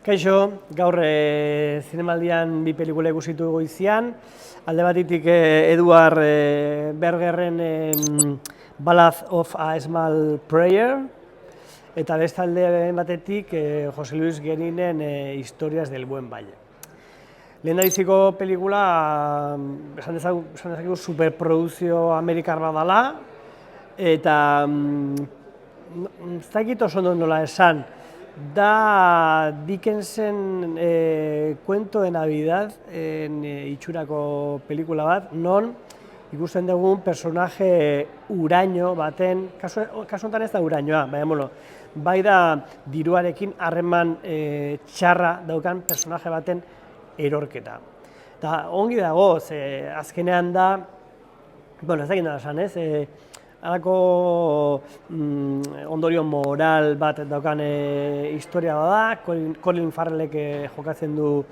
Kaixo, gaur zinemaldian bi pelikula ikusitu goizian. Alde batetik Edward Bergerren Ballad of a Small Prayer, eta beste alde batetik Jose Luis Guerinen Historias del Buen Valle. Lehendabiziko pelikula, esan dezakegu, superprodukzio amerikar bat dela, eta ez dakit oso nola esan, da Dickensen Cuento de Navidad itxurako pelikula bat, non ikusten dugun personaje uraino baten, kasu honetan ez da urainoa, baina bai da diruarekin harreman txarra daukan personaje baten erorketa. Eta ongi dago, azkenean da, ez dakit nola esan, ez? Halako ondorio moral bat daukan historia da, Colin Farrellek jokatzen du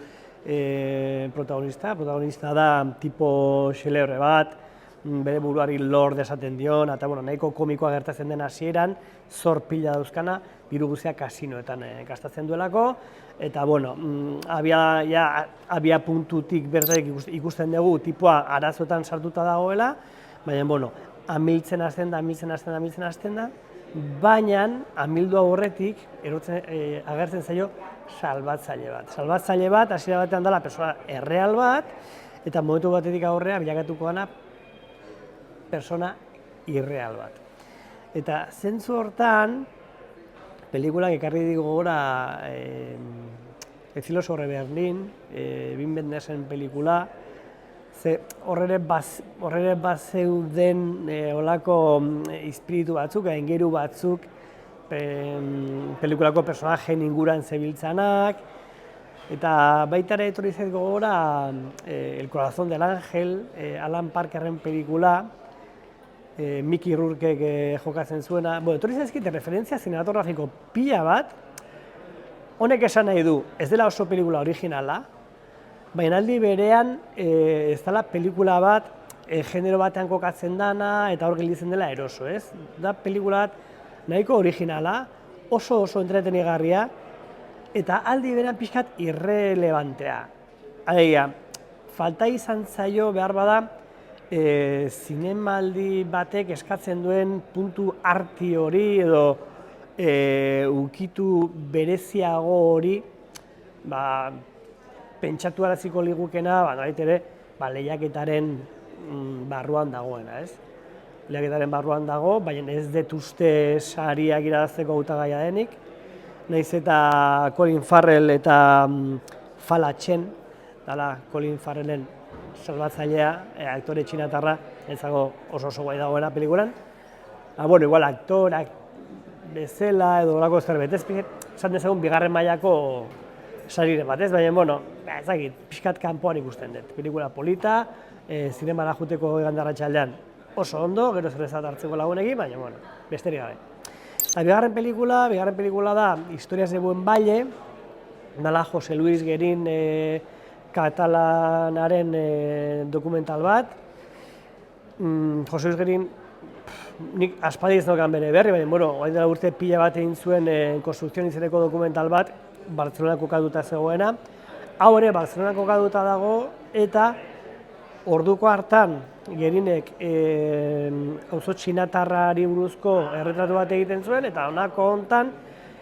protagonista da tipo xelebre bat, bere buruari lord esaten dion, eta nahiko komikoa gertatzen den hasieran, zor pila dauzkana, diru guztiak kasinoetan gastatzen duelako, eta abia puntutik bertatik ikusten dugu tipoa arazoetan sartuta dagoela, baina amiltzen hasten da, baina amildu aurretik agertzen zaio salbatzaile bat. Salbatzaile bat, hasiera batean dela persona erreal bat, eta momentu batetik aurrea bilakatuko dena persona irreal bat. Eta zentzu hortan, pelikulak ekarri digu gora El filo sobre Berlín, Wim Wendersen pelikula, horre bat zeuden olako espiritu batzuk, aingeru batzuk, pelikulako personajen inguran zebiltzanak, eta baita ere etorri zait gogora El corazón del ángel, Alan Parkerren pelikula, Mickey Rourkek jokatzen zuena. Etorri zaizkit referentzia zinematografiko pila bat, honek esan nahi du, ez dela oso pelikula originala, baina aldi berean ez dela pelikula bat genero batean kokatzen dana eta hor gelditzen dela eroso, ez? Da pelikula bat nahiko originala, oso entretenigarria eta aldi berean pixkat irrelevantea. Alegia, falta izan zaio behar bada zinemaldi batek eskatzen duen puntu arti hori edo ukitu bereziago hori pentsatu araziko ligukena, lehiaketaren barruan dagoena, ez? Lehiaketaren barruan dago, baina ez dut uste sariak irabazteko hautagaia denik, nahiz eta Colin Farrell eta Fala Chen, Colin Farrellen salbatzailea, aktore txinatarra, ezago oso guai dagoena pelikulan. Igual aktorak bezala edo olako zerbait, ez esan dezagun bigarren mailako sariren bat, ez? Baina, ezagit, pixkat kanpoan ikusten dut. Pelikula polita, zinemara juteko igandarratxaldean oso ondo, gero zerrezat hartzeko lagunekin, baina, besterik gabe. Bigarren pelikula da Historias de Buen Valle, dela Jose Luis Guerin katalanaren dokumental bat. Jose Luis Guerin, nik aspaldi ez daukan bere berri, baina, orain dela urte pila bat egin zuen Construcción izeneko dokumental bat, Bartzelonan kokatuta zegoena. Hau ere, Bartzelonan kokatuta dago, eta orduko hartan Gerinek auzo txinatarrari buruzko erretratu bat egiten zuen, eta honako hontan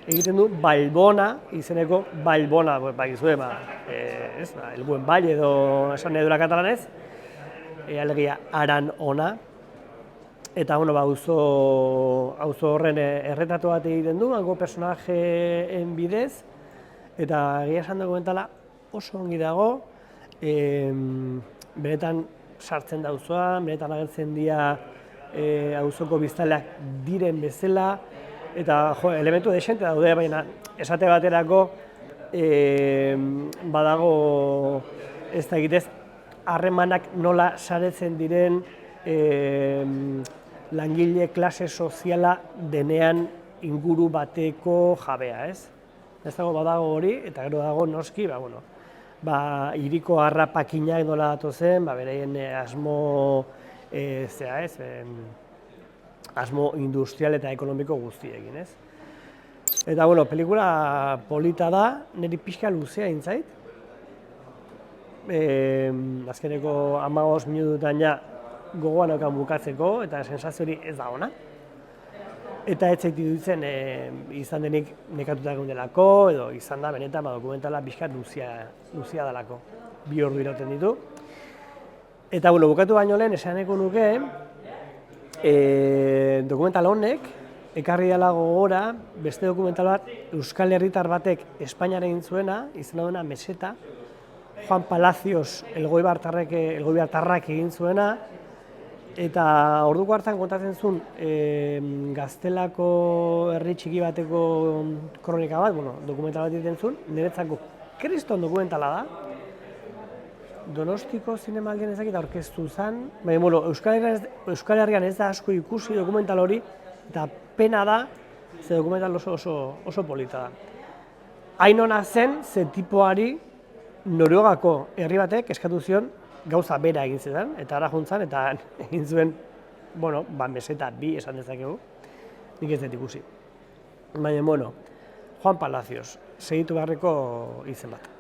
egiten du Balbona, izeneko Balbona, El Buen Valle edo esan nahi dura katalanez, alegia haran ona, eta auzo horren erretratu bat egiten du, hango personajeen bidez, eta egia esan dokumentala oso ongi dago, benetan sartzen da auzoan, benetan agertzen dira auzoko biztanleak diren bezala, eta elementu desente daude, baina esate baterako badago ez da egitez harremanak nola saretzen diren langile klase soziala denean inguru bateko jabea, ez? Ez dago badago hori, eta gero dago noski, hiriko harrapakinak nola datozen, bereien asmo asmo industrial eta ekonomiko guztiekin, ez? Eta, bueno, pelikula polita da, niri pixka luzea intzait. Azkeneko 15 minututan ja gogoan okan bukatzeko, eta sensazio hori ez da ona. Eta ez zait iruditzen izan denik nekatuta geundelako, edo izan da benetan dokumentala pixka luzea dalako. 2 ordu irauten ditu. Eta, bueno, bukatu baino lehen esaneko nuke, dokumental honek, ekarri dela gogora, beste dokumental bat, Euskal Herritar batek Espainiara egin zuena, izena duena Meseta, Juan Palacios elgoibartarrak egin zuena, eta orduko hartan kontatzen zuen Gaztelako herri txiki bateko kronika bat, dokumental bat egiten zuen, niretzako kriston dokumentala da, Donostiko zinemaldian ezakit aurkeztu zen, baina Euskal Herrian ez da asko ikusi dokumental hori, eta pena da, ze dokumental oso polita da. Hain ona zen, ze tipoari Noruegako herri batek eskatu zion gauza bera egin zetan, eta ara juntzan, eta egin zuen, Meseta 2 esan dezakegu, nik ez dut ikusi. Baina, Juan Palacios, segitu beharreko izen bat.